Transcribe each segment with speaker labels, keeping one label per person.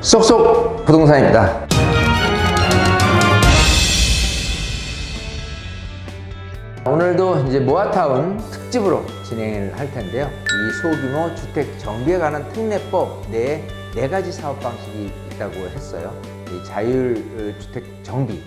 Speaker 1: 쏙쏙 부동산입니다. 오늘도 이제 모아타운 특집으로 진행을 할 텐데요. 이 소규모 주택 정비에 관한 특례법 내에 4가지 사업 방식이 있다고 했어요. 이 자율주택 정비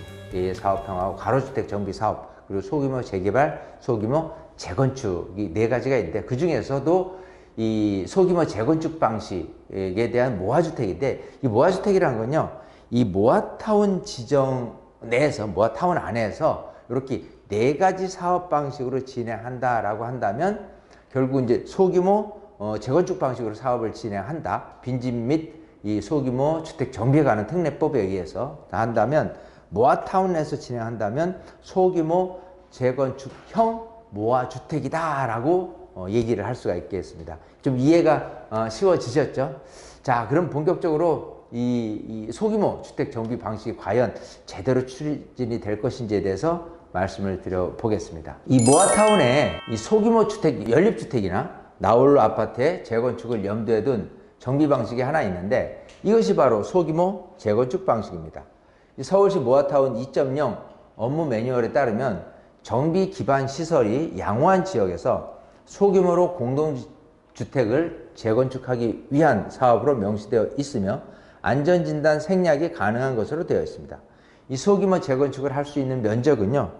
Speaker 1: 사업형하고 가로주택 정비 사업, 그리고 소규모 재개발, 소규모 재건축이 4가지가 있는데, 그 중에서도 이 소규모 재건축 방식에 대한 모아주택인데, 이 모아주택이라는 건요, 이 모아타운 지정 내에서, 모아타운 안에서 이렇게 4가지 사업 방식으로 진행한다라고 한다면, 결국 이제 소규모 재건축 방식으로 사업을 진행한다, 빈집 및 이 소규모 주택 정비에 관한 특례법에 의해서 한다면, 모아타운 내에서 진행한다면 소규모 재건축형 모아주택이다라고 얘기를 할 수가 있겠습니다. 좀 이해가 쉬워지셨죠? 자, 그럼 본격적으로 이 소규모 주택 정비 방식이 과연 제대로 추진이 될 것인지에 대해서 말씀을 드려보겠습니다. 이 모아타운에 이 소규모 주택, 연립주택이나 나홀로 아파트의 재건축을 염두에 둔 정비 방식이 하나 있는데, 이것이 바로 소규모 재건축 방식입니다. 서울시 모아타운 2.0 업무 매뉴얼에 따르면 정비 기반 시설이 양호한 지역에서 소규모로 공동주택을 재건축하기 위한 사업으로 명시되어 있으며, 안전진단 생략이 가능한 것으로 되어 있습니다. 이 소규모 재건축을 할 수 있는 면적은요,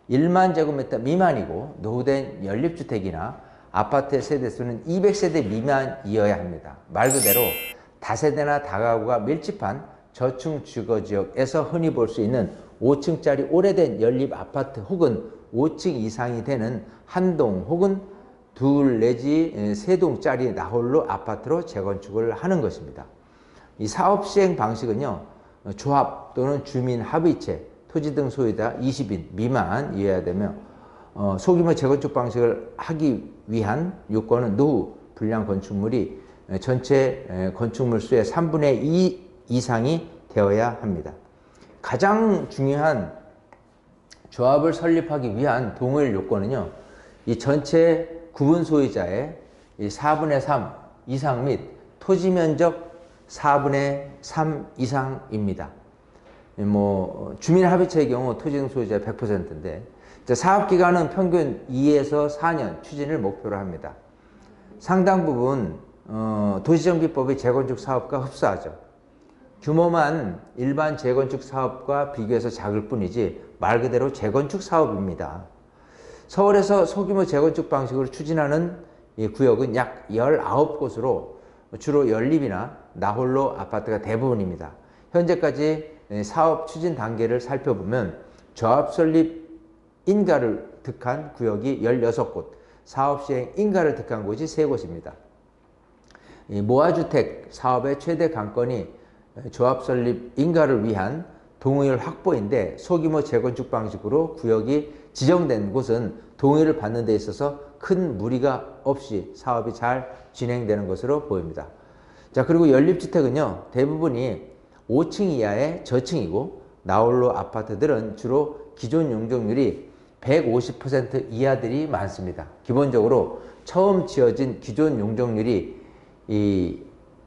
Speaker 1: 1만 제곱미터 미만이고, 노후된 연립주택이나 아파트의 세대수는 200세대 미만이어야 합니다. 말 그대로 다세대나 다가구가 밀집한 저층 주거지역에서 흔히 볼 수 있는 5층짜리 오래된 연립 아파트, 혹은 5층 이상이 되는 한 동 혹은 2 내지 3동짜리 나홀로 아파트로 재건축을 하는 것입니다. 이 사업 시행 방식은요, 조합 또는 주민 합의체, 토지 등 소유자 20인 미만이어야 되며, 소규모 재건축 방식을 하기 위한 요건은 노후 불량 건축물이 전체 건축물 수의 3분의 2 이상이 되어야 합니다. 가장 중요한 조합을 설립하기 위한 동일 요건은요, 이 전체 구분 소유자의 4분의 3 이상 및 토지 면적 4분의 3 이상입니다. 주민 합의체의 경우 토지 등 소유자 100%인데, 사업 기간은 평균 2에서 4년 추진을 목표로 합니다. 상당 부분 도시정비법의 재건축 사업과 흡사하죠. 규모만 일반 재건축 사업과 비교해서 작을 뿐이지 말 그대로 재건축 사업입니다. 서울에서 소규모 재건축 방식으로 추진하는 이 구역은 약 19곳으로 주로 연립이나 나홀로 아파트가 대부분입니다. 현재까지 사업 추진 단계를 살펴보면 조합 설립 인가를 득한 구역이 16곳, 사업 시행 인가를 득한 곳이 3곳입니다. 이 모아주택 사업의 최대 관건이 조합 설립 인가를 위한 동의를 확보인데, 소규모 재건축 방식으로 구역이 지정된 곳은 동의를 받는 데 있어서 큰 무리가 없이 사업이 잘 진행되는 것으로 보입니다. 자, 그리고 연립주택은요, 대부분이 5층 이하의 저층이고, 나홀로 아파트들은 주로 기존 용적률이 150% 이하들이 많습니다. 기본적으로 처음 지어진 기존 용적률이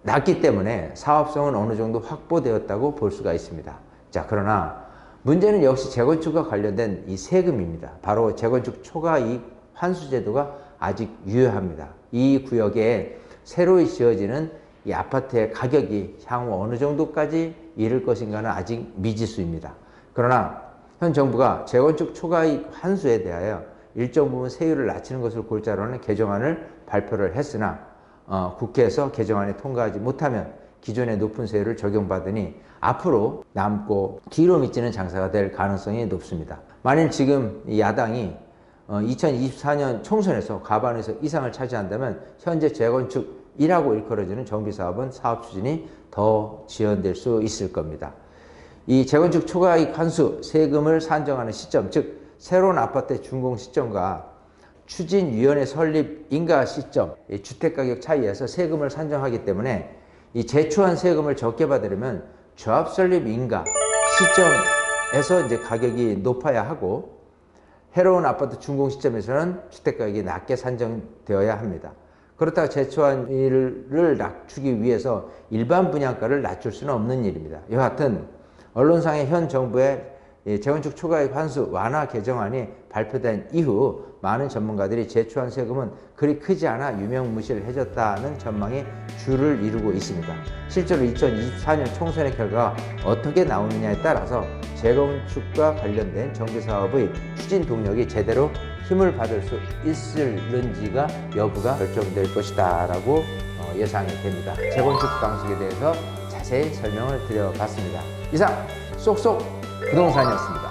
Speaker 1: 낮기 때문에 사업성은 어느 정도 확보되었다고 볼 수가 있습니다. 자, 그러나 문제는 역시 재건축과 관련된 이 세금입니다. 바로 재건축 초과이익 환수제도가 아직 유효합니다. 이 구역에 새로 지어지는 이 아파트의 가격이 향후 어느 정도까지 이를 것인가는 아직 미지수입니다. 그러나 현 정부가 재건축 초과이익 환수에 대하여 일정 부분 세율을 낮추는 것을 골자로 하는 개정안을 발표를 했으나, 국회에서 개정안이 통과하지 못하면 기존의 높은 세율을 적용받으니 앞으로 남고 뒤로 미치는 장사가 될 가능성이 높습니다. 만일 지금 이 야당이 2024년 총선에서 과반에서 이상을 차지한다면 현재 재건축이라고 일컬어지는 정비사업은 사업 추진이 더 지연될 수 있을 겁니다. 이 재건축 초과이익 환수 세금을 산정하는 시점, 즉 새로운 아파트의 준공 시점과 추진위원회 설립 인가 시점, 주택가격 차이에서 세금을 산정하기 때문에 이 제초한 세금을 적게 받으려면 조합 설립 인가 시점에서 이제 가격이 높아야 하고, 새로운 아파트 준공 시점에서는 주택가격이 낮게 산정되어야 합니다. 그렇다고 재초안율을 낮추기 위해서 일반 분양가를 낮출 수는 없는 일입니다. 이와 같은 언론상의 현 정부의 재건축 초과이익 환수 완화 개정안이 발표된 이후 많은 전문가들이 재초안 세금은 그리 크지 않아 유명무실해졌다는 전망이 주를 이루고 있습니다. 실제로 2024년 총선의 결과가 어떻게 나오느냐에 따라서 재건축과 관련된 정비사업의 추진 동력이 제대로 힘을 받을 수 있을는지가 여부가 결정될 것이다 라고 예상이 됩니다. 재건축 방식에 대해서 자세히 설명을 드려봤습니다. 이상 쏙쏙 부동산이었습니다.